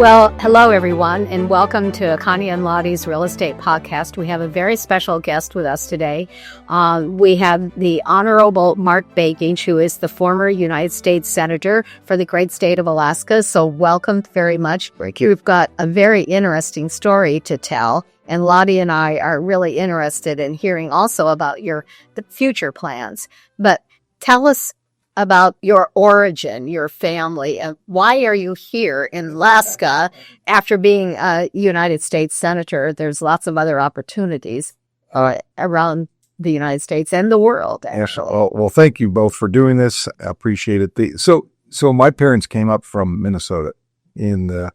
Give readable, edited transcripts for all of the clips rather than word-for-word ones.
Well, hello, everyone, and welcome to Connie and Lottie's Real Estate Podcast. We have a very special guest with us today. We have the Honorable Mark Begich, who is the former United States Senator for the great state of Alaska. So welcome very much. Thank you. We've got a very interesting story to tell, and Lottie and I are really interested in hearing also about the future plans. But tell us about your origin, your family, and why are you here in Alaska after being a United States Senator? There's lots of other opportunities around the United States and the world, actually. Well, thank you both for doing this. I appreciate it. So my parents came up from Minnesota in the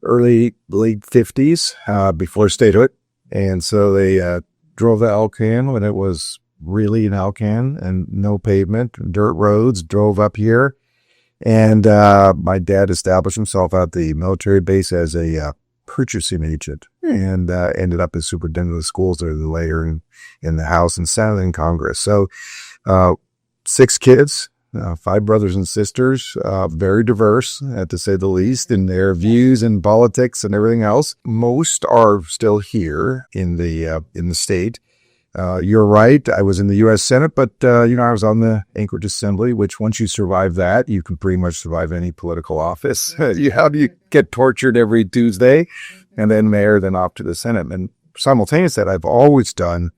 late 50s, before statehood. And so they drove the Alcan when it was really an Alcan and no pavement, dirt roads, drove up here. And my dad established himself at the military base as a purchasing agent and ended up as superintendent of the schools there later in the House and Senate and Congress. So 6 kids, 5 brothers and sisters, very diverse, to say the least, in their views and politics and everything else. Most are still here in the state. You're right. I was in the U.S. Senate, but, I was on the Anchorage Assembly, which once you survive that, you can pretty much survive any political office. You get tortured every Tuesday, and then mayor, then off to the Senate. And simultaneous that, I've always done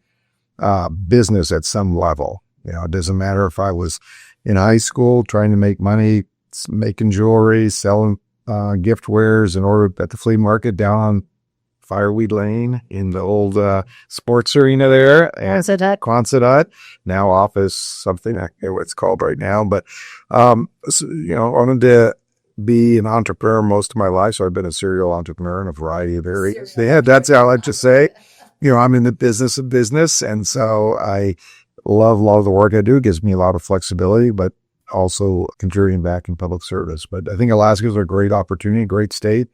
business at some level. It doesn't matter if I was in high school trying to make money, making jewelry, selling gift wares in order at the flea market down on Fireweed Lane in the old sports arena there. Quonset, now office something. I forget what it's called right now. But, I wanted to be an entrepreneur most of my life. So I've been a serial entrepreneur in a variety of areas. Yeah, that's how I like to say. I'm in the business of business. And so I love a lot of the work I do. It gives me a lot of flexibility, but also contributing back in public service. But I think Alaska is a great opportunity, a great state.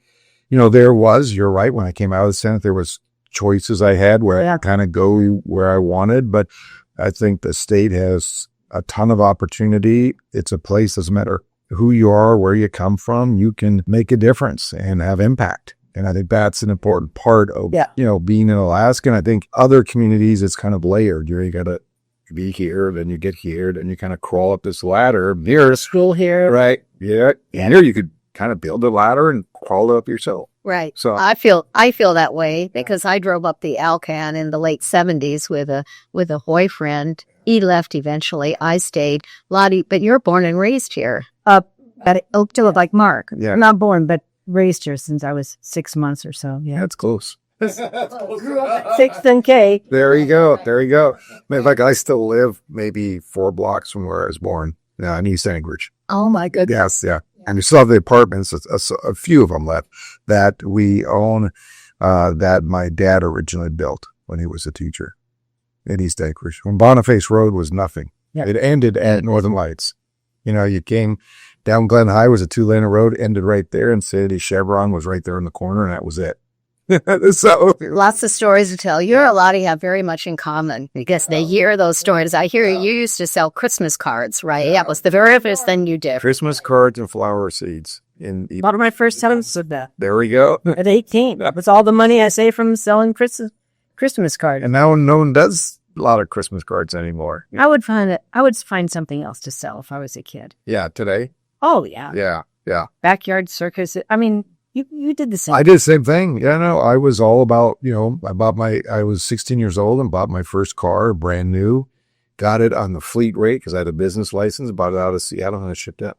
You're right, when I came out of the Senate, there was choices I had where I kind of go where I wanted, but I think the state has a ton of opportunity. It's a place, doesn't matter who you are, where you come from, you can make a difference and have impact. And I think that's an important part of, being in Alaska. And I think other communities, it's kind of layered. You got to be here, then you get here, then you kind of crawl up this ladder. Here's school here. Right. Yeah. And here you could kind of build a ladder and crawl up yourself. Right. So I feel that way because I drove up the Alcan in the late 70s with a boyfriend. He left eventually. I stayed. Lottie, but you're born and raised here. At Oakdale, like Mark. Yeah. Not born, but raised here since I was 6 months or so. Yeah. That's close. Grew up at 6th and K. There you go. In fact, I still live maybe 4 blocks from where I was born. Yeah, in East Anchorage. Oh my goodness. Yes, yeah. And you still have the apartments, a few of them left, that we own, that my dad originally built when he was a teacher in East Anchorage. When Boniface Road was nothing. Yep. It ended at Northern Lights. You came down Glen High, was a 2-lane road, ended right there, and City Chevron was right there in the corner, and that was it. So lots of stories to tell. You and Lottie have very much in common because they hear those stories. I hear you used to sell Christmas cards, right? Yeah, it was the very first thing you did. Christmas cards and flower seeds. One of my first house with that. There we go. At 18. That was all the money I saved from selling Christmas cards. And now no one does a lot of Christmas cards anymore. I would find something else to sell if I was a kid. Yeah, today? Oh, yeah. Yeah. Backyard circus. I mean, you did the same. I did the same thing. Yeah, no, I was all about, I was 16 years old and bought my first car, brand new, got it on the fleet rate because I had a business license, bought it out of Seattle and I shipped it.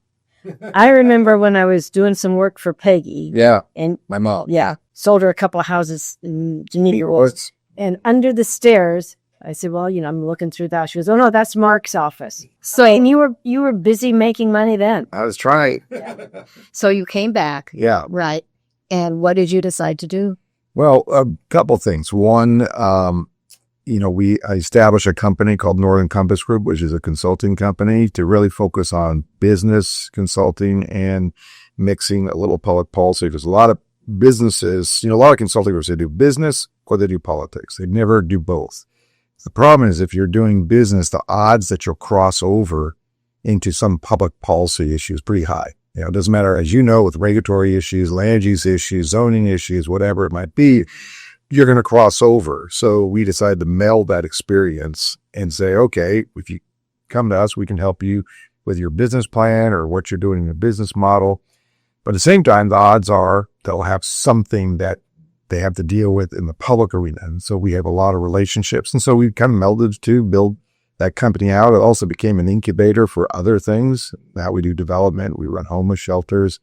I remember when I was doing some work for Peggy. Yeah. And my mom. Yeah. Sold her a couple of houses in Geneva. And under the stairs, I said, well, I'm looking through that. She goes, oh no, that's Mark's office. So, and you were busy making money then. I was trying. So you came back. Yeah. Right. And what did you decide to do? Well, a couple things. One, I established a company called Northern Compass Group, which is a consulting company to really focus on business consulting and mixing a little public policy. Because a lot of businesses, a lot of consulting groups, they do business or they do politics. They never do both. The problem is if you're doing business, the odds that you'll cross over into some public policy issue is pretty high. You know, it doesn't matter, as you know, with regulatory issues, land use issues, zoning issues, whatever it might be, you're going to cross over. So we decided to meld that experience and say, okay, if you come to us, we can help you with your business plan or what you're doing in your business model. But at the same time, the odds are they'll have something that they have to deal with in the public arena. And so we have a lot of relationships. And so we kind of melded to build that company out. It also became an incubator for other things. Now we do development. We run homeless shelters.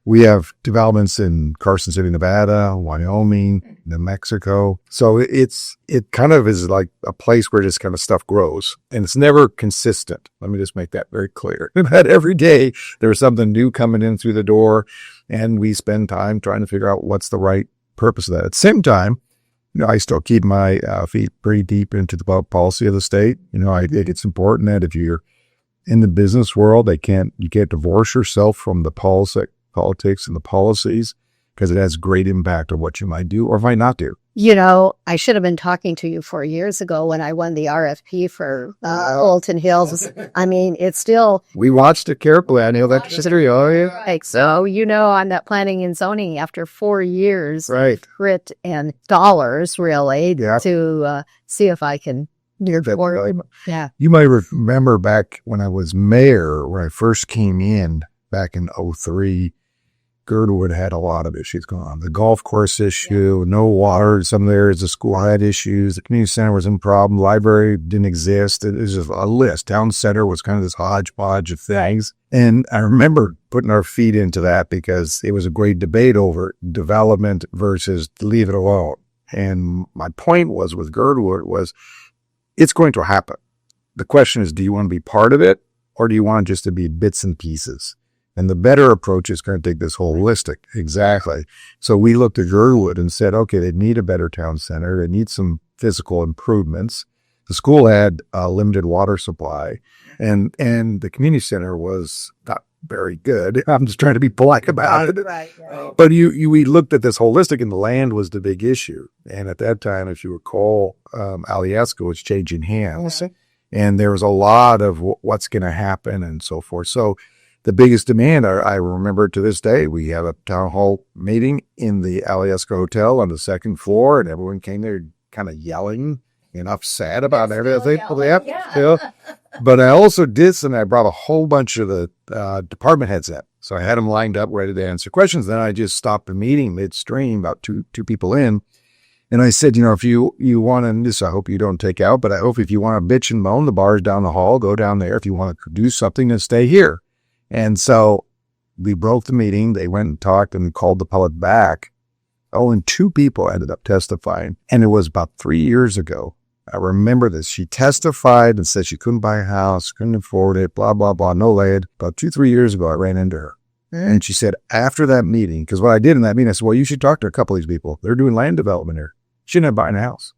We have developments in Carson City, Nevada, Wyoming, New Mexico. So it kind of is like a place where this kind of stuff grows, and it's never consistent. Let me just make that very clear. That every day there's something new coming in through the door, and we spend time trying to figure out what's the right purpose of that. At the same time, you know, I still keep my feet pretty deep into the public policy of the state. You know, I think it's important that if you're in the business world, you can't divorce yourself from the politics and the policies, because it has great impact on what you might do or might not do. You know, I should have been talking to you 4 years ago when I won the RFP for Olton Hills. I mean, it's still... We watched it carefully. I know that history. Oh, yeah. Right. So, you know, on that planning and zoning after 4 years, Right. grit and dollars, really, Yeah. to see if I can... Yeah. You might remember back when I was mayor, when I first came in back in 2003, Girdwood had a lot of issues going on. The golf course issue, no water in some areas, the school had issues, the community center was in problem, library didn't exist. It was just a list. Town center was kind of this hodgepodge of things. And I remember putting our feet into that because it was a great debate over development versus leave it alone. And my point was with Girdwood was it's going to happen. The question is, do you want to be part of it, or do you want just to be bits and pieces? And the better approach is going to take this holistic. Exactly. So we looked at Girdwood and said, okay, they need a better town center. They need some physical improvements. The school had a limited water supply, and the community center was not very good. I'm just trying to be polite about it. Right. But we looked at this holistic, and the land was the big issue. And at that time, if you recall, Alaska was changing hands. And there was a lot of what's going to happen and so forth. So the biggest demand, I remember to this day, we have a town hall meeting in the Alaska Hotel on the second floor, and everyone came there kind of yelling and upset about everything. Yeah. But I also did something. I brought a whole bunch of the department heads in. So I had them lined up ready to answer questions. Then I just stopped the meeting midstream, about two people in. And I said, you know, if you want to, this I hope you don't take out, but I hope if you want to bitch and moan, the bar's down the hall, go down there. If you want to do something, then stay here. And so we broke the meeting. They went and talked and called the public back. Oh, and 2 people ended up testifying. And it was about 3 years ago. I remember this. She testified and said she couldn't buy a house, couldn't afford it, blah, blah, blah, no land. About 2-3 years ago, I ran into her. And she said, after that meeting, because what I did in that meeting, I said, well, you should talk to a couple of these people. They're doing land development here. She ended up buying a house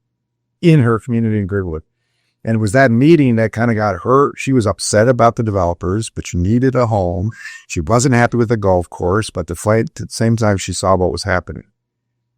in her community in Girdwood. And it was that meeting that kind of got her. She was upset about the developers, but she needed a home. She wasn't happy with the golf course, but at the same time, she saw what was happening.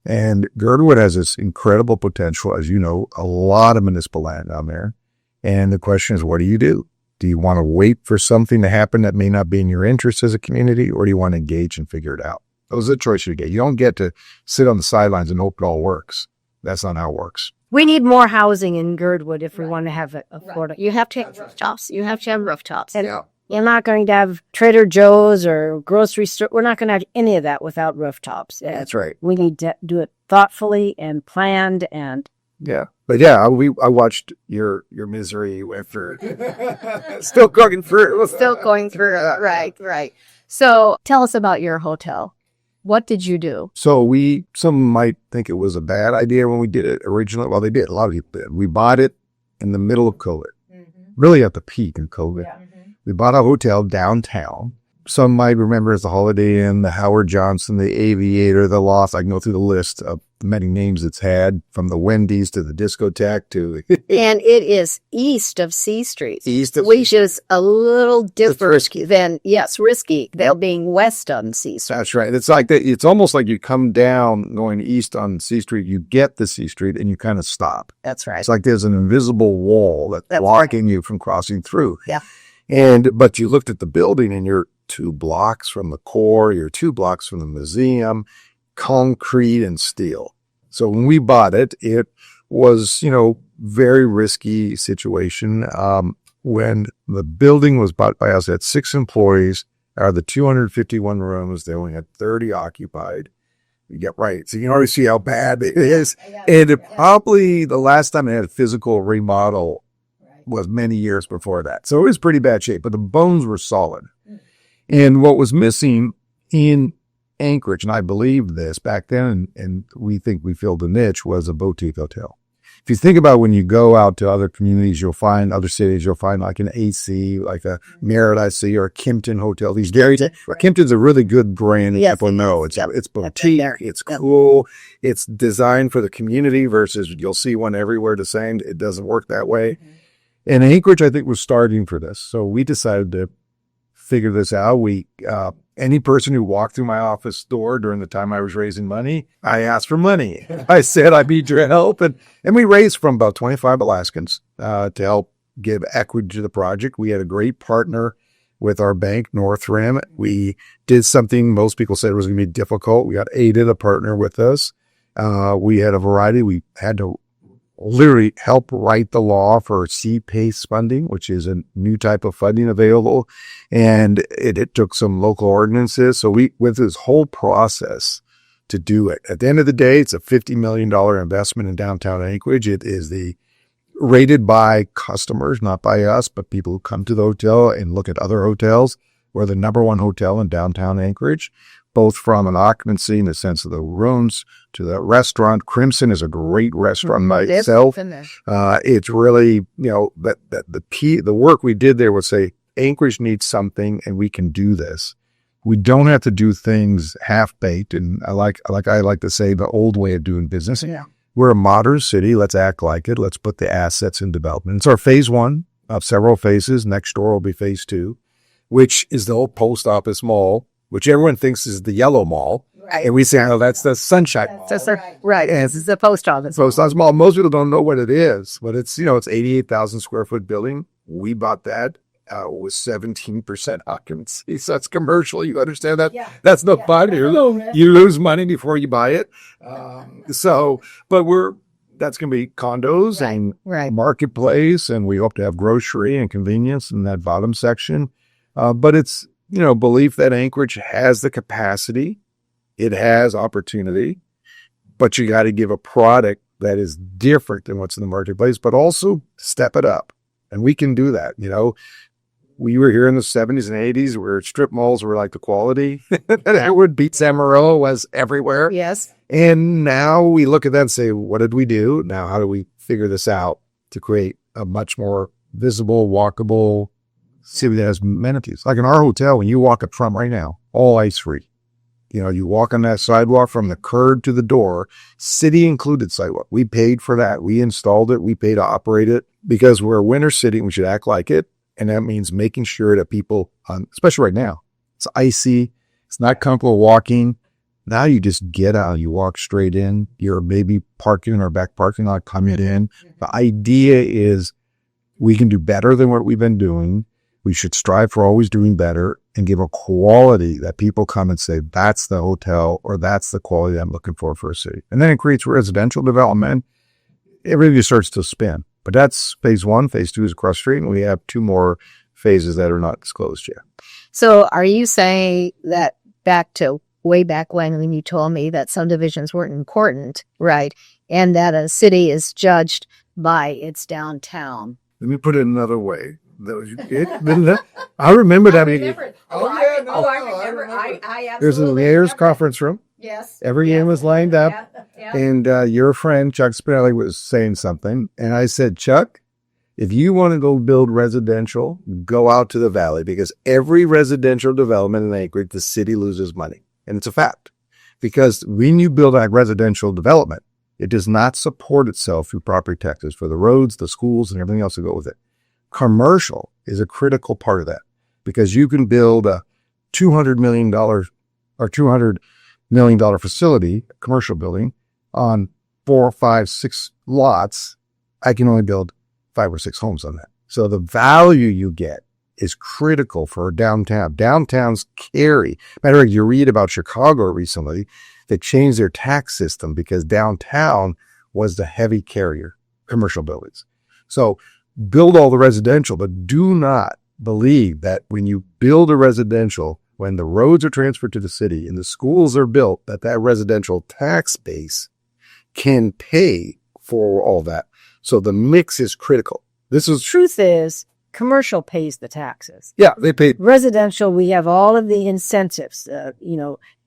And Girdwood has this incredible potential, as you know, a lot of municipal land down there. And the question is, what do you do? Do you want to wait for something to happen that may not be in your interest as a community, or do you want to engage and figure it out? Those are the choices you get. You don't get to sit on the sidelines and hope it all works. That's not how it works. We need more housing in Girdwood if we want to have it affordable. You have to have rooftops. You have to have rooftops. And you're not going to have Trader Joe's or grocery store. We're not going to have any of that without rooftops. That's right. We need to do it thoughtfully and planned and. Yeah. But yeah, I watched your misery after still going through. Still going through. Right. So tell us about your hotel. What did you do? So some might think it was a bad idea when we did it originally. Well, they did. A lot of people did. We bought it in the middle of COVID, really at the peak of COVID. Yeah. We bought a hotel downtown. Some might remember as the Holiday Inn, the Howard Johnson, the Aviator, the Loft. I can go through the list of many names it's had, from the Wendy's to the discotheque to... And it is east of C Street. Which is a little different than, risky, than being west on C Street. That's right. It's like it's almost like you come down going east on C Street, you get to C Street and you kind of stop. That's right. It's like there's an invisible wall that's blocking you from crossing through. Yeah. But you looked at the building and 2 blocks from the core, you're 2 blocks from the museum, concrete and steel. So when we bought it, it was, very risky situation. When the building was bought by us, it had 6 employees. Out of the 251 rooms, they only had 30 occupied. You get right. So you can already see how bad it is. And it probably, the last time it had a physical remodel was many years before that. So it was pretty bad shape, but the bones were solid. And what was missing in Anchorage, and I believed this back then, and we think we filled the niche, was a boutique hotel. If you think about when you go out to other communities, you'll find other cities, you'll find like an AC, like a Marriott IC or a Kimpton hotel. These very, Kimpton's a really good brand. Yes. People know it's boutique, it's cool, it's designed for the community versus you'll see one everywhere the same. It doesn't work that way. And Anchorage, I think, was starting for this. So we decided to figure this out. Any person who walked through my office door during the time I was raising money, I asked for money. I said, I need your help. And we raised from about 25 Alaskans to help give equity to the project. We had a great partner with our bank, Northrim. We did something most people said was going to be difficult. We got aided a partner with us. We had a variety. We had to literally help write the law for C-PACE funding, which is a new type of funding available. And it took some local ordinances. So we went through this whole process to do it. At the end of the day, it's a $50 million investment in downtown Anchorage. It is rated by customers, not by us, but people who come to the hotel and look at other hotels. We're the #1 hotel in downtown Anchorage, both from an occupancy in the sense of the rooms to the restaurant. Crimson is a great restaurant by itself. It's really, the work we did there was say, Anchorage needs something and we can do this. We don't have to do things half-baked. And I like to say the old way of doing business. Yeah. We're a modern city. Let's act like it. Let's put the assets in development. It's our phase 1 of several phases. Next door will be phase 2, which is the old post office mall, which everyone thinks is the yellow mall. Right. And we say, oh, that's the Sunshine Mall. Right. And this is the post office. Post office mall. Most people don't know what it is, but it's, it's 88,000 square foot building. We bought that with 17% occupancy. So it's commercial. You understand that? Yeah. That's no fun. You lose money before you buy it. But that's going to be condos and marketplace. And we hope to have grocery and convenience in that bottom section. But it's, belief that Anchorage has the capacity, it has opportunity, but you got to give a product that is different than what's in the marketplace, but also step it up. And we can do that. We were here in the 70s and 80s where strip malls were like the quality. Edward Beats Amarillo was everywhere. Yes. And now we look at that and say, what did we do? Now, how do we figure this out to create a much more visible, walkable city that has amenities? Like in our hotel, when you walk up front right now, all ice free. You walk on that sidewalk from the curb to the door, city included sidewalk. We paid for that. We installed it. We paid to operate it because we're a winter city and we should act like it. And that means making sure that people, especially right now, it's icy. It's not comfortable walking. Now you just get out. You walk straight in. You're maybe parking in our back parking lot, coming in. The idea is we can do better than what we've been doing. We should strive for always doing better and give a quality that people come and say, that's the hotel or that's the quality I'm looking for a city. And then it creates residential development. Everything starts to spin. But that's phase 1. Phase 2 is across the street. And we have 2 more phases that are not disclosed yet. So are you saying that way back when you told me that subdivisions weren't important, right? And that a city is judged by its downtown? Let me put it another way. I remember that. I remember. There's a mayor's conference room. Yes. Every game was lined up. Yeah. And your friend, Chuck Spinelli, was saying something. And I said, Chuck, if you want to go build residential, go out to the valley because every residential development in Anchorage, the city loses money. And it's a fact. Because when you build a residential development, it does not support itself through property taxes for the roads, the schools, and everything else that go with it. Commercial is a critical part of that because you can build a $200 million or $200 million facility, a commercial building, on 4, 5, 6 lots. I can only build 5 or 6 homes on that. So the value you get is critical for our downtown. Downtowns carry. Matter of fact, you read about Chicago recently. They changed their tax system because downtown was the heavy carrier, commercial buildings. So build all the residential, but do not believe that when you build a residential, when the roads are transferred to the city and the schools are built, that residential tax base can pay for all that. So the mix is critical. Truth is, commercial pays the taxes. Yeah, they pay. Residential, we have all of the incentives,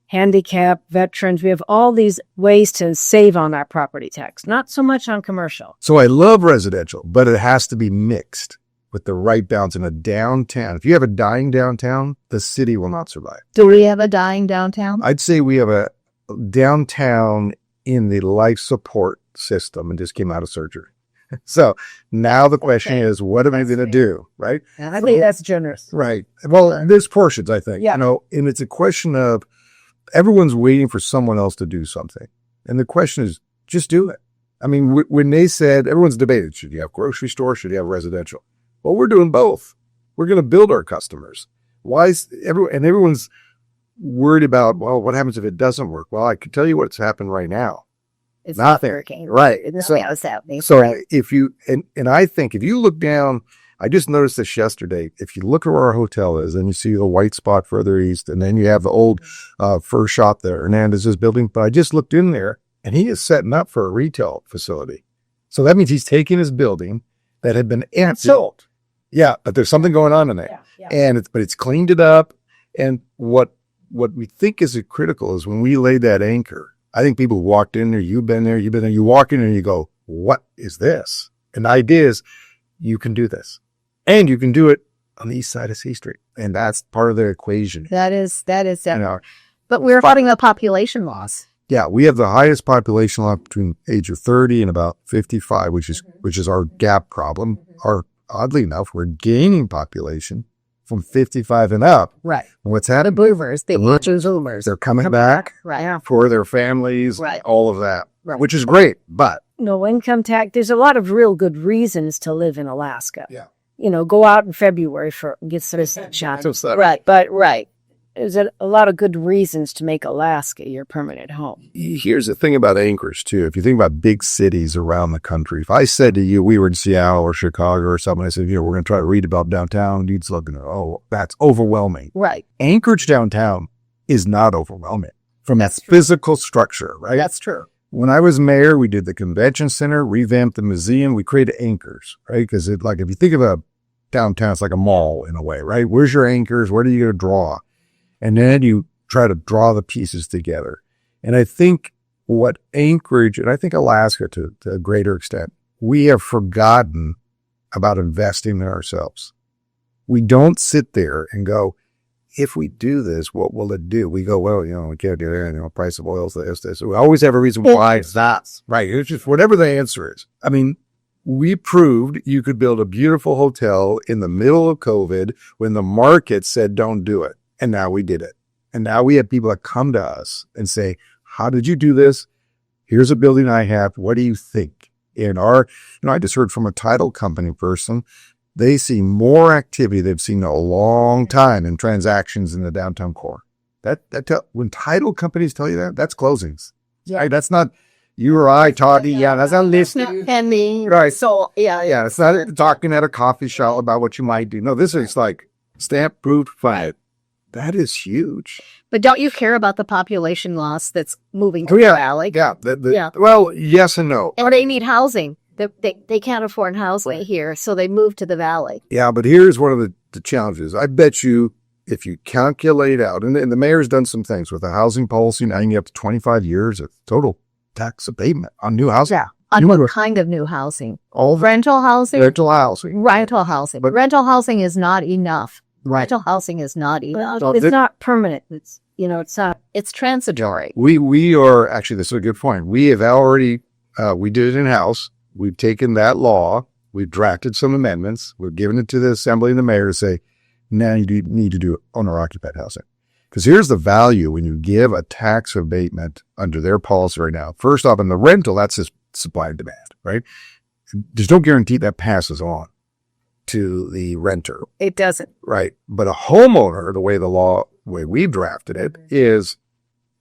handicap, veterans. We have all these ways to save on our property tax, not so much on commercial. So I love residential, but it has to be mixed with the right balance in a downtown. If you have a dying downtown, the city will not survive. Do we have a dying downtown? I'd say we have a downtown in the life support system and just came out of surgery. So now the question is, what am I going to do? Right? I think that's generous. Right. Well, there's portions, I think. Yeah. And it's a question of everyone's waiting for someone else to do something. And the question is, just do it. I mean, when they said, everyone's debated, should you have grocery store? Should you have residential? Well, we're doing both. We're going to build our customers. Why is everyone's worried about, well, what happens if it doesn't work? Well, I can tell you what's happened right now. It's Nothing. hurricane. Right. It's what's happening. So if you, and I think if you look down, I just noticed this yesterday, if you look at where our hotel is and you see the white spot further east, and then you have the old first shop there, Hernandez's building, but I just looked in there and he is setting up for a retail facility. So that means he's taking his building that had been empty. Yeah, but there's something going on in there. Yeah. But it's cleaned it up. And what we think is critical is when we laid that anchor, I think people walked in there, you've been there, you walk in and you go, what is this? And the idea is you can do this. And you can do it on the east side of C Street. And that's part of the equation. That is. But we're fighting the population loss. Yeah, we have the highest population loss between age of 30 and about 55, which is our gap problem. Oddly enough, we're gaining population from 55 and up. Right. And what's The happening? boomers, the boomers. They're coming back Right. for their families, Right. all of that, Right. which is great. But No income tax. There's a lot of real good reasons to live in Alaska. Yeah. Go out in February get some sunshine. Right. But there's a lot of good reasons to make Alaska your permanent home. here's the thing about Anchorage, too. If you think about big cities around the country, if I said to you, we were in Seattle or Chicago or something, I said, we're going to try to read about downtown, you'd look at it, oh, that's overwhelming. Right. Anchorage downtown is not overwhelming from its physical structure, right? That's true. When I was mayor, we did the convention center, revamped the museum. We created anchors, right? Because if you think of a downtown, it's like a mall in a way, right? Where's your anchors? What are you going to draw? And then you try to draw the pieces together. And I think what Anchorage, and I think Alaska to a greater extent, we have forgotten about investing in ourselves. We don't sit there and go, if we do this, what will it do? We go, well, we can't do that. Price of oil is this. We always have a reason why it's that. Right. It's just whatever the answer is. I mean, we proved you could build a beautiful hotel in the middle of COVID when the market said, don't do it. And now we did it. And now we have people that come to us and say, how did you do this? Here's a building I have. What do you think? I just heard from a title company person. They see more activity they've seen in a long time in transactions in the downtown core. When title companies tell you that, that's closings. Yeah. Right? That's not you or I talking. Yeah, that's not listening. And me. Right. So, yeah. Yeah, it's not talking at a coffee shop about what you might do. No, this is like stamp approved, fine. That is huge. But don't you care about the population loss that's moving to the valley? Yeah. Well, yes and no. And they need housing. They can't afford housing here, so they move to the valley. Yeah, but here's one of the challenges. I bet you if you calculate out, and the mayor's done some things with the housing policy, now you can get up to 25 years of total tax abatement on new housing. Yeah. On what kind of new housing? Rental housing? Rental housing. Rental housing. But rental housing is not enough. Right. Rental housing is not enough. It's not permanent. It's not. It's transitory. We are, actually, this is a good point. We have already, we did it in-house. We've taken that law. We've drafted some amendments. We've given it to the assembly and the mayor to say, now you need to do owner-occupied housing. Because here's the value when you give a tax abatement under their policy right now. First off, in the rental, that's just supply and demand, right? There's no guarantee that passes on. to the renter. It doesn't. Right. But a homeowner, the way we've drafted it is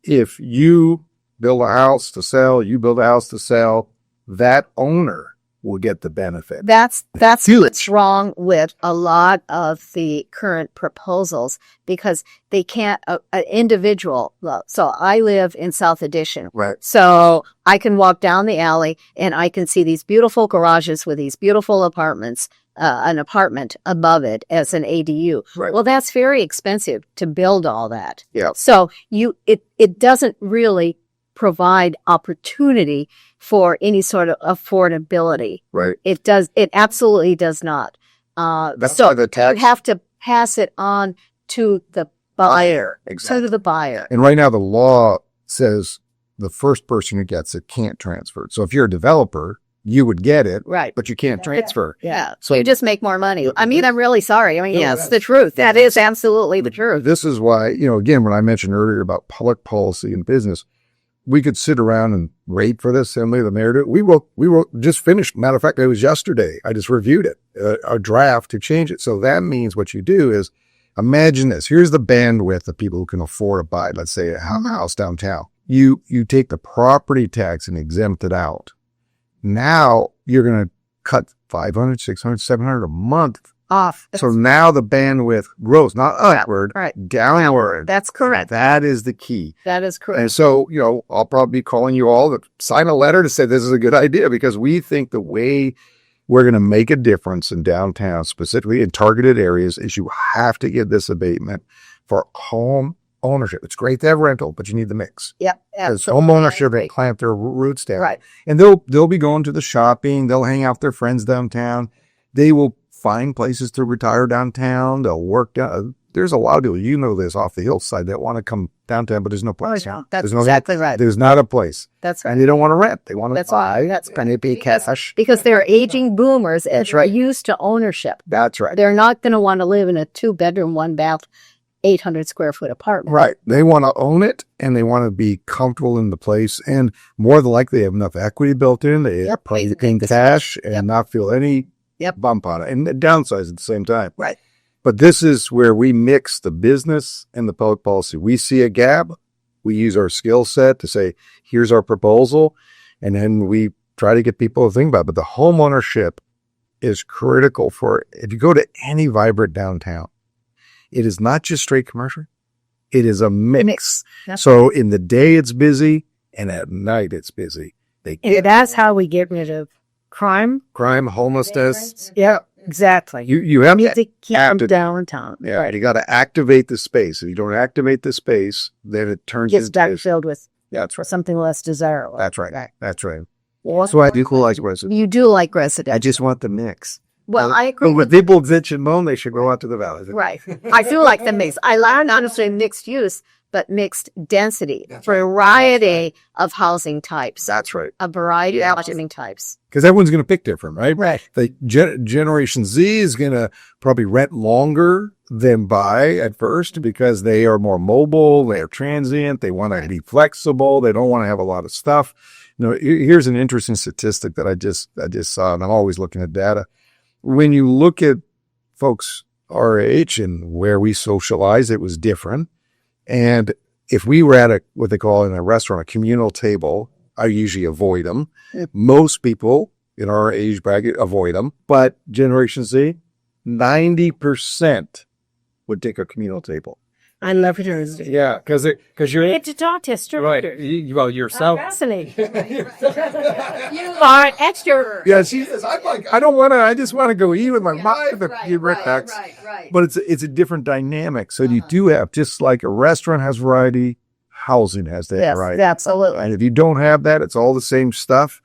if you build a house to sell, you build a house to sell, that owner will get the benefit. That's what's wrong with a lot of the current proposals because they can't, an individual. So I live in South Addition. Right. So I can walk down the alley and I can see these beautiful garages with these beautiful apartments, an apartment above it as an ADU. Right. Well, that's very expensive to build all that. Yeah. So it doesn't really provide opportunity for any sort of affordability. Right. It does. It absolutely does not. That's so why the tax. you have to pass it on to the buyer. Exactly. To the buyer. And right now the law says the first person who gets it can't transfer it. So if you're a developer, you would get it, Right. but you can't transfer. Yeah. So you just make more money. I mean, I'm really sorry. I mean, yeah, it's the truth. That is absolutely the truth. This is why, again, when I mentioned earlier about public policy and business, we could sit around and wait for this assembly, the mayor. We wrote just finished. Matter of fact, it was yesterday. I just reviewed it, a draft to change it. So that means what you do is imagine this. Here's the bandwidth of people who can afford to buy, let's say, a house downtown. You take the property tax and exempt it out. Now you're going to cut $500, $600, $700 a month Off. So now the bandwidth grows, not upward, Right. downward. That's correct. That is the key. That is correct. And so, I'll probably be calling you all to sign a letter to say this is a good idea because we think the way we're going to make a difference in downtown, specifically in targeted areas, is you have to give this abatement for home ownership. It's great to have rental, but you need the mix. Yep. Because home ownership, they clamp their roots down. Right. And they'll be going to the shopping. They'll hang out with their friends downtown. They will find places to retire downtown. They'll work down. There's a lot of people, this off the hillside that want to come downtown, but there's no place. Oh, yeah. That's There's no, exactly right. There's not a place. That's right. And they don't want to rent. They want to That's buy. right. That's and it be cash. Because they're aging boomers and That's right. used to ownership. That's right. They're not going to want to live in a 2-bedroom, 1-bath, 800 square foot apartment. Right. They want to own it and they want to be comfortable in the place. And more than likely, they have enough equity built in. They probably paying cash and not feel any bump on it. And downsize at the same time. Right. But this is where we mix the business and the public policy. We see a gap. We use our skill set to say, here's our proposal. And then we try to get people to think about it. But the home ownership is critical for, if you go to any vibrant downtown, it is not just straight commercial. It is a mix. So in the day it's busy and at night it's busy. That's how we get rid of crime. Homelessness. Yeah, exactly. You have to keep them to downtown. Yeah, right. You got to activate the space. If you don't activate the space, then it turns Gets into backfilled with that's right. something less desirable. That's right. That's right. Well, so I do like residents. You do like residents. I just want the mix. Well, I agree. But when people bitch and moan, they should go out to the valleys. Right. I do like the mix. I learned honestly mixed use, but mixed density, variety of housing types. That's right. A variety of housing types. Because everyone's going to pick different, right? Right. The Generation Z is going to probably rent longer than buy at first because they are more mobile, they are transient, they want to be flexible, they don't want to have a lot of stuff. Here's an interesting statistic that I just saw, and I'm always looking at data. When you look at folks our age and where we socialize, it was different. And if we were at what they call in a restaurant, a communal table, I usually avoid them. Most people in our age bracket avoid them. But Generation Z, 90% would take a communal table. I love it. Yeah, because you're You get to talk to right. strangers. Well, yourself. Fascinating. You are extra. Yeah, she says, I don't want to. I just want to go eat with my mom. Right. But it's a different dynamic. So you do have, just like a restaurant has variety, housing has that variety. Absolutely. And if you don't have that, it's all the same stuff.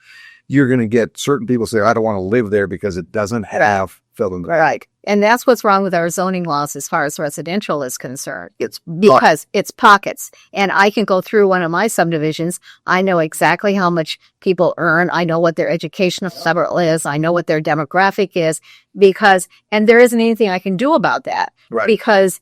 You're going to get certain people say, I don't want to live there because it doesn't have fill in the Right. And that's what's wrong with our zoning laws as far as residential is concerned. It's because it's pockets. And I can go through one of my subdivisions. I know exactly how much people earn. I know what their educational level is. I know what their demographic is and there isn't anything I can do about that because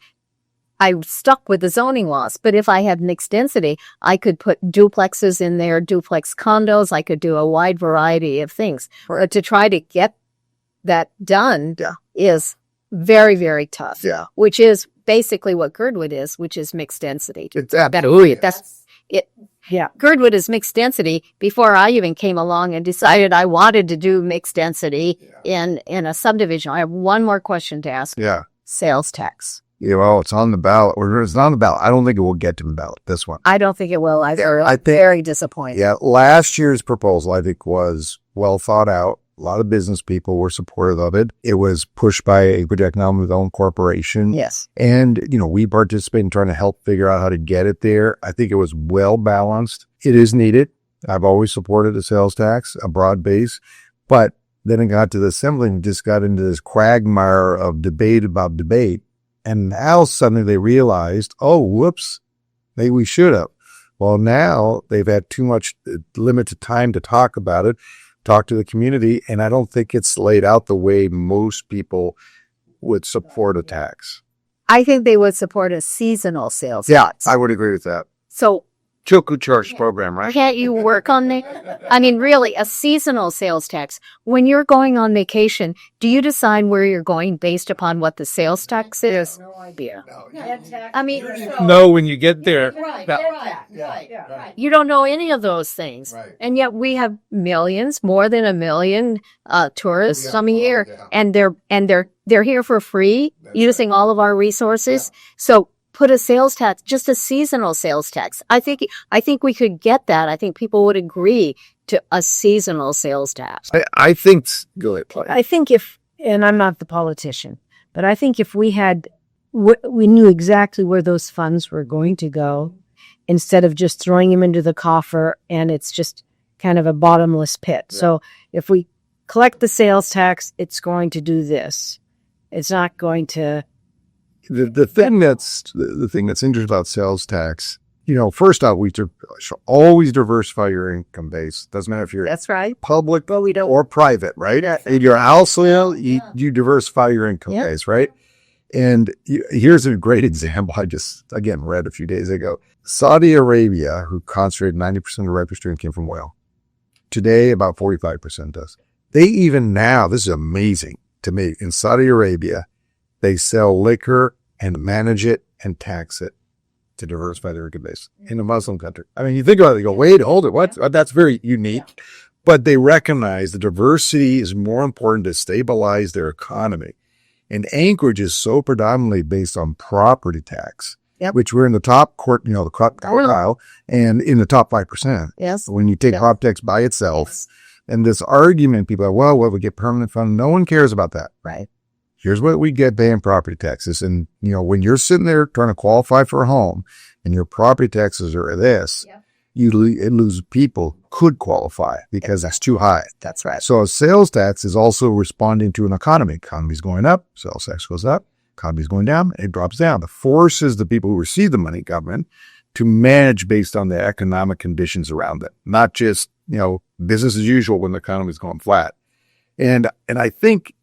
I'm stuck with the zoning laws. But if I had mixed density, I could put duplexes in there, duplex condos. I could do a wide variety of things. But to try to get that done, is very, very tough. Yeah. Which is basically what Girdwood is, which is mixed density. It's absolutely. That's it. Yeah. Girdwood is mixed density before I even came along and decided I wanted to do mixed density in a subdivision. I have one more question to ask. Yeah. Sales tax. Yeah, well, it's on the ballot, or it's not on the ballot. I don't think it will get to the ballot, this one. I don't think it will either. I think- Very disappointed. Yeah, last year's proposal, I think, was well thought out. A lot of business people were supportive of it. It was pushed by Anchorage Economic Development Corporation. Yes. And, we participate in trying to help figure out how to get it there. I think it was well balanced. It is needed. I've always supported a sales tax, a broad base. But then it got to the assembly and just got into this quagmire of debate about debate. And now suddenly they realized, oh, whoops, maybe we should have. Well, now they've had too much limited time to talk about it, talk to the community, and I don't think it's laid out the way most people would support a tax. I think they would support a seasonal sales tax. I would agree with that. So Choku Charge program, right? can't you work on that? I mean, really, a seasonal sales tax. When you're going on vacation, do you decide where you're going based upon what the sales tax is? No idea. I mean, No, when you get there. you don't know any of those things. Right. And yet we have millions, more than 1 million tourists some year, and they're here for free using all of our resources. So put a sales tax, just a seasonal sales tax. I think we could get that. I think people would agree to a seasonal sales tax. I think, go ahead. I think and I'm not the politician, but I think if we had, we knew exactly where those funds were going to go instead of just throwing them into the coffer and it's just kind of a bottomless pit. Yeah. So if we collect the sales tax, it's going to do this. It's not going to. The thing that's interesting about sales tax, first off, we should always diversify your income base. Doesn't matter if you're That's right. public But we don't. or private, right? In your household, you diversify your income base, right? And here's a great example I just, again, read a few days ago. Saudi Arabia, who concentrated 90% of the revenue stream came from oil. Today, about 45% does. They even now, this is amazing to me, in Saudi Arabia, they sell liquor and manage it and tax it to diversify their income base in a Muslim country. I mean, you think about it, you go, wait, hold it. What? That's very unique. But they recognize the diversity is more important to stabilize their economy. And Anchorage is so predominantly based on property tax, which we're in the top the quartile and in the top 5%. Yes. When you take property tax by itself, and this argument, people are, well, we get permanent fund. No one cares about that. Right. Here's what we get paying property taxes. And, when you're sitting there trying to qualify for a home and your property taxes are this, you lose people could qualify because that's too high. That's right. So a sales tax is also responding to an economy. Economy's going up, sales tax goes up. Economy's going down, it drops down. It forces the people who receive the money, government, to manage based on the economic conditions around it, not just, business as usual when the economy's going flat. And I think,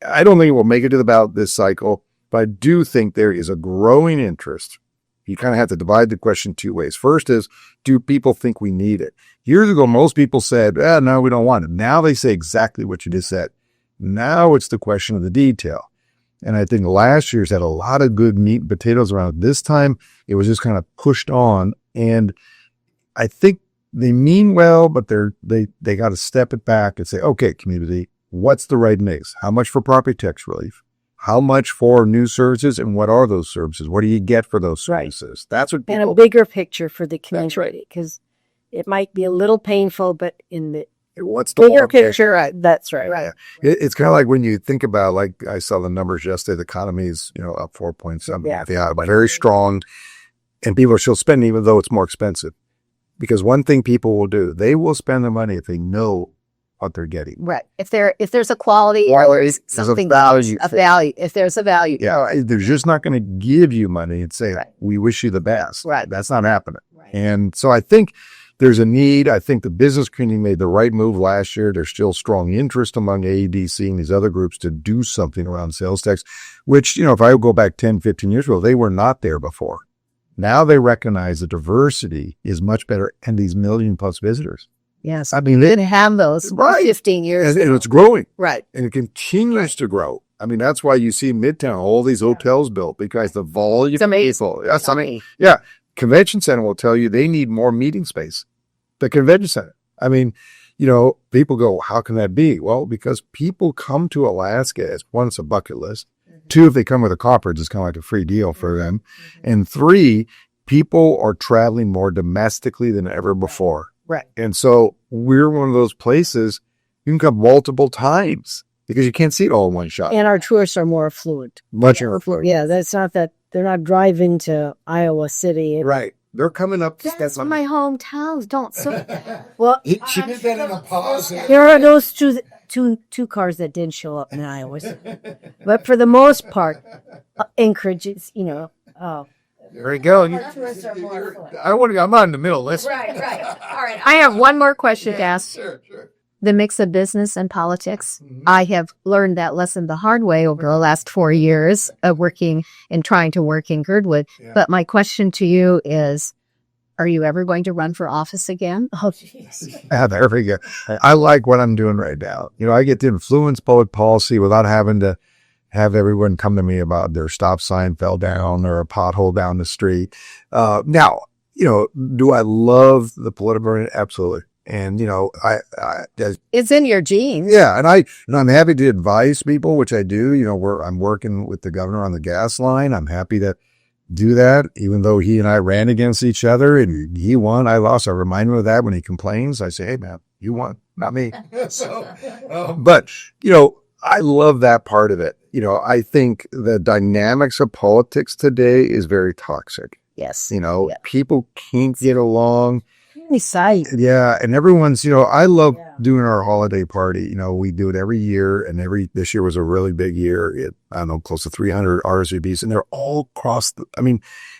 I don't think it will make it to about this cycle, but I do think there is a growing interest. You kind of have to divide the question two ways. First is, do people think we need it? Years ago, most people said, no, we don't want it. Now they say exactly what you just said. Now it's the question of the detail. And I think last year's had a lot of good meat and potatoes around it. This time, it was just kind of pushed on. And I think they mean well, but they got to step it back and say, okay, community, what's the right mix? How much for property tax relief? How much for new services? And what are those services? What do you get for those services? That's what people... And a bigger picture for the community, because it might be a little painful, but in the what's the bigger picture, that's right. Yeah. It's kind of like when you think about, like I saw the numbers yesterday, the economy is, up 4.7. Yeah, very strong. And people are still spending even though it's more expensive. Because one thing people will do, they will spend their money if they know what they're getting. Right. If there's a quality or something, value. A value. If there's a value. Yeah. They're just not going to give you money and say, we wish you the best. Right. That's not happening. Right. And so I think there's a need. I think the business community made the right move last year. There's still strong interest among AEDC and these other groups to do something around sales tax, which, if I go back 10, 15 years ago, they were not there before. Now they recognize the diversity is much better and these million plus visitors. Yes. I mean, they didn't have those for 15 years. And it's growing. Right. And it continues to grow. I mean, that's why you see Midtown, all these hotels built, because the volume It's amazing. of people. Yes, I mean, yeah, convention center will tell you they need more meeting space. The convention center. I mean, people go, how can that be? Well, because people come to Alaska as, one, it's a bucket list. Two, if they come with a conference, it's kind of like a free deal for them. And three, people are traveling more domestically than ever before. Right. And so we're one of those places you can come multiple times because you can't see it all in one shot. And our tourists are more affluent. Much more affluent. Yeah, that's not that they're not driving to Iowa City. Right. They're coming up. That's my hometown. Don't so. Well, She did that in a pause. there are those two cars that didn't show up in Iowa. But for the most part, Anchorage is, oh. There you go. I'm not in the middle. Let's Right. All right. I have one more question to ask. Sure. The mix of business and politics. I have learned that lesson the hard way over the last 4 years of working and trying to work in Girdwood. Yeah. But my question to you is, are you ever going to run for office again? Oh, jeez. There we go. I like what I'm doing right now. I get to influence public policy without having to have everyone come to me about their stop sign fell down or a pothole down the street. Now, do I love the political? Absolutely. And, It's in your genes. yeah. And I'm happy to advise people, which I do, I'm working with the governor on the gas line. I'm happy to do that, even though he and I ran against each other and he won, I lost. I remind him of that when he complains. I say, hey man, you won, not me. But, I love that part of it. I think the dynamics of politics today is very toxic. Yes. People can't get along. Sight. Yeah. And everyone's, I love doing our holiday party. We do it every year, and this year was a really big year. I don't know, close to 300 RSVPs, and they're all across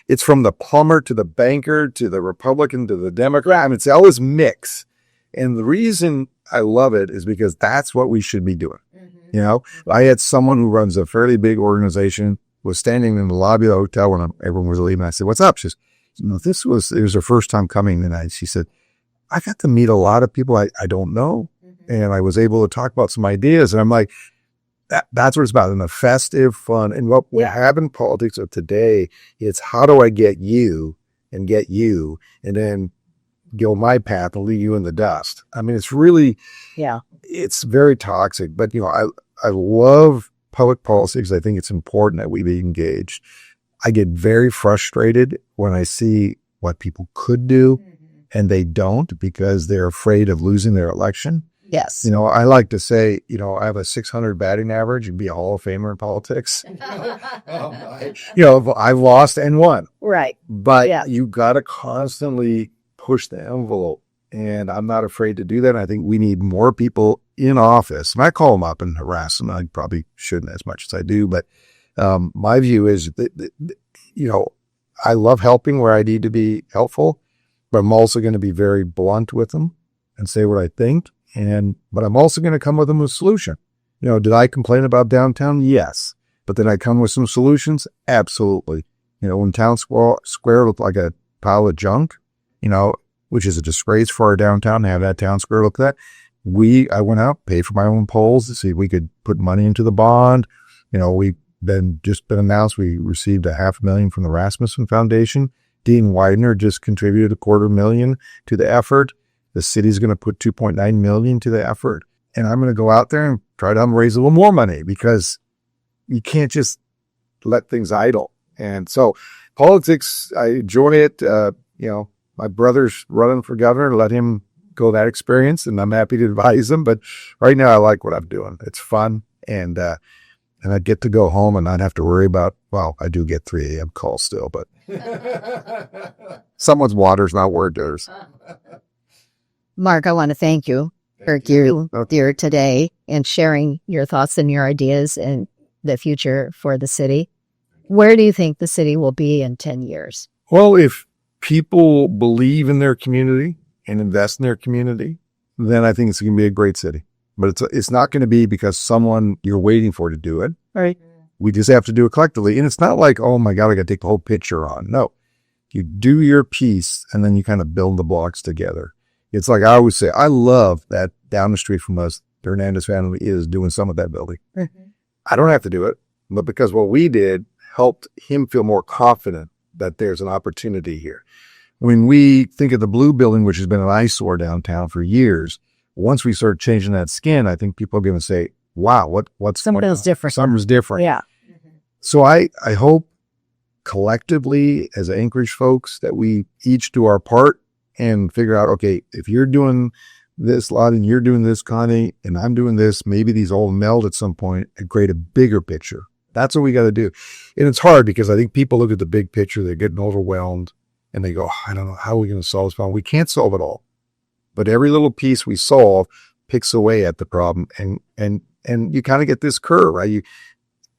it's from the plumber to the banker to the Republican to the Democrat. It's always mix. And the reason I love it is because that's what we should be doing. I had someone who runs a fairly big organization was standing in the lobby of the hotel when everyone was leaving. I said, what's up? She says, it was her first time coming tonight. She said, I got to meet a lot of people I don't know. And I was able to talk about some ideas. And I'm like, that's what it's about. And the festive fun. And what we have in politics of today, it's how do I get you and then go my path and leave you in the dust. It's really, it's very toxic. But, I love public policy because I think it's important that we be engaged. I get very frustrated when I see what people could do and they don't because they're afraid of losing their election. Yes. I like to say, I have a 600 batting average and be a Hall of Famer in politics. I've lost and won. Right. But you got to constantly push the envelope. And I'm not afraid to do that. And I think we need more people in office. And I call them up and harass them. I probably shouldn't as much as I do. But my view is that, I love helping where I need to be helpful, but I'm also going to be very blunt with them and say what I think. But I'm also going to come with them with a solution. Did I complain about downtown? Yes. But did I come with some solutions? Absolutely. When Town Square looked like a pile of junk, which is a disgrace for our downtown to have that town square look like that. I went out, paid for my own polls to see if we could put money into the bond. We've just been announced we received $500,000 from the Rasmussen Foundation. Dean Widener just contributed $250,000 to the effort. The city's going to put $2.9 million to the effort. And I'm going to go out there and try to raise a little more money because you can't just let things idle. And so politics, I enjoy it. My brother's running for governor, let him go that experience, and I'm happy to advise him. But right now I like what I'm doing. It's fun. And I get to go home and not have to worry about, I do get 3 a.m. calls still, but someone's water's not worth theirs. Mark, I want to thank you for your here today and sharing your thoughts and your ideas and the future for the city. Where do you think the city will be in 10 years? Well, if people believe in their community and invest in their community, then I think it's going to be a great city. But it's not going to be because someone you're waiting for to do it. Right. We just have to do it collectively. And it's not like, oh my God, I got to take the whole picture on. No, you do your piece and then you kind of build the blocks together. It's like I always say, I love that down the street from us, the Hernandez family is doing some of that building. I don't have to do it, but because what we did helped him feel more confident that there's an opportunity here. When we think of the Blue Building, which has been an eyesore downtown for years, once we start changing that skin, I think people are going to say, wow, what's Something's different. Something's different. Yeah. So I hope collectively as Anchorage folks that we each do our part and figure out, okay, if you're doing this, Lottie, and you're doing this, Connie, and I'm doing this, maybe these all meld at some point and create a bigger picture. That's what we got to do. And it's hard because I think people look at the big picture, they're getting overwhelmed and they go, I don't know, how are we going to solve this problem? We can't solve it all. But every little piece we solve picks away at the problem. And you kind of get this curve, right? You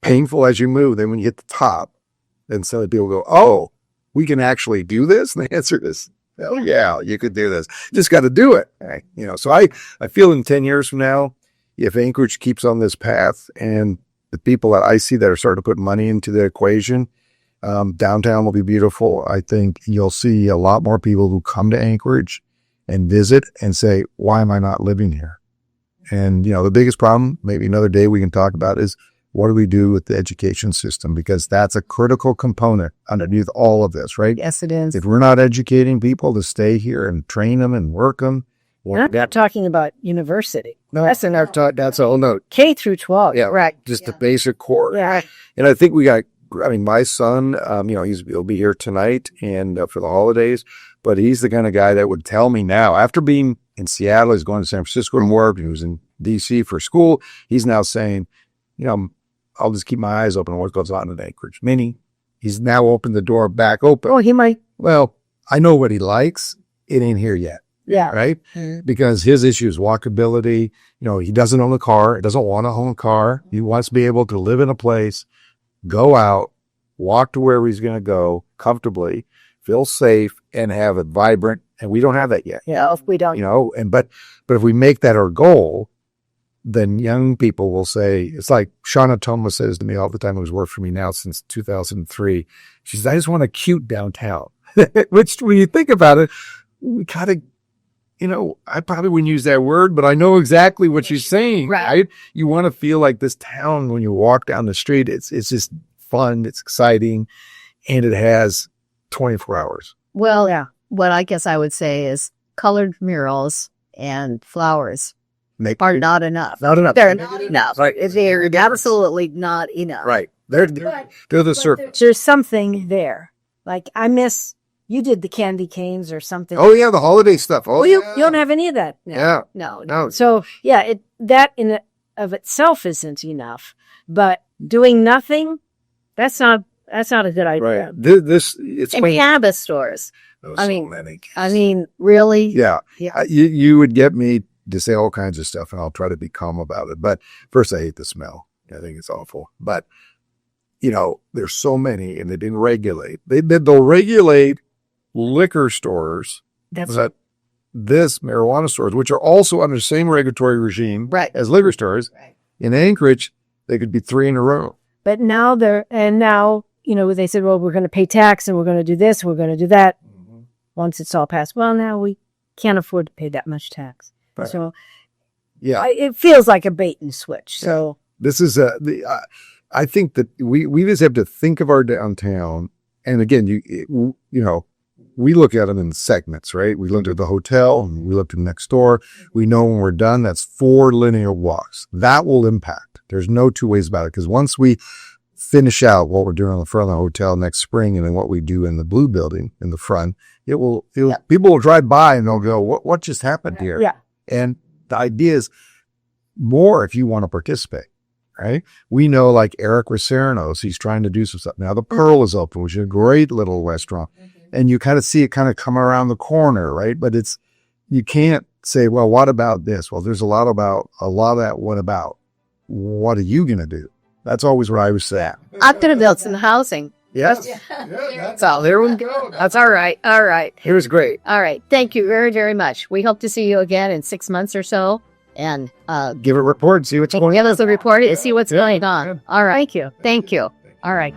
painful as you move. Then when you hit the top, then suddenly people go, oh, we can actually do this? And the answer is, hell yeah, you could do this. Just got to do it. Right? So I feel in 10 years from now, if Anchorage keeps on this path and the people that I see that are starting to put money into the equation, downtown will be beautiful. I think you'll see a lot more people who come to Anchorage and visit and say, why am I not living here? And, the biggest problem, maybe another day we can talk about, is what do we do with the education system? Because that's a critical component underneath all of this, right? Yes, it is. If we're not educating people to stay here and train them and work them. We're not talking about university. No, that's a whole note. K through 12. Yeah, Right. Just the basic core. Yeah. And I think my son, he'll be here tonight and for the holidays, but he's the kind of guy that would tell me now, after being in Seattle, he's going to San Francisco to work, he was in DC for school. He's now saying, I'll just keep my eyes open on what goes on in Anchorage. Meaning he's now opened the door back open. Oh, he might. Well, I know what he likes. It ain't here yet. Yeah. Right. Mm-hmm. Because his issue is walkability. He doesn't own a car. He doesn't want to own a car. He wants to be able to live in a place, go out, walk to wherever he's going to go comfortably, feel safe, and have it vibrant. And we don't have that yet. Yeah. If we don't. But if we make that our goal, then young people will say, it's like Shauna Thomas says to me all the time, who's worked for me now since 2003. She says, I just want a cute downtown. Which, when you think about it, we kind of, I probably wouldn't use that word, but I know exactly what she's saying, right? You want to feel like this town when you walk down the street, it's just fun, it's exciting, and it has 24 hours. Well, yeah. What I guess I would say is colored murals and flowers are not enough. Not enough. They're not enough. Right. They're absolutely not enough. Right. They're the surface. There's something there. Like you did the candy canes or something. Oh yeah, the holiday stuff. Oh, you don't have any of that. No. So yeah, that in of itself isn't enough. But doing nothing, that's not a good idea. Right. It's and cannabis stores. I mean, really? Yeah. You would get me to say all kinds of stuff, and I'll try to be calm about it. But first, I hate the smell. I think it's awful. But there's so many, and they didn't regulate. They'll regulate liquor stores. This marijuana stores, which are also under the same regulatory regime as liquor stores. Right. In Anchorage, they could be 3 in a row. But now they said, well, we're going to pay tax and we're going to do this, we're going to do that. Mm-hmm. Once it's all passed. Well, now we can't afford to pay that much tax. Right. So it feels like a bait and switch. Yeah. So this is I think that we just have to think of our downtown. And again, we look at them in segments, right? We looked at the hotel and we looked at next door. We know when we're done, that's 4 linear walks. That will impact. There's no two ways about it. Because once we finish out what we're doing on the front of the hotel next spring and then what we do in the Blue Building in the front, people will drive by and they'll go, what just happened here? Yeah. And the idea is more if you want to participate. Right. We know like Eric Roseranos, he's trying to do some stuff. Now the Pearl is open, which is a great little restaurant. Mm-hmm. And you kind of see it kind of come around the corner, right? But you can't say, well, what about this? Well, there's a lot of that. What about? What are you going to do? That's always where I was at. I'm going to build some housing. Yes. So there we go. That's all right. All right. It was great. All right. Thank you very, very much. We hope to see you again in 6 months or so. And give a report, see what's going on. Give us a report and see what's going on. All right. Thank you. All right.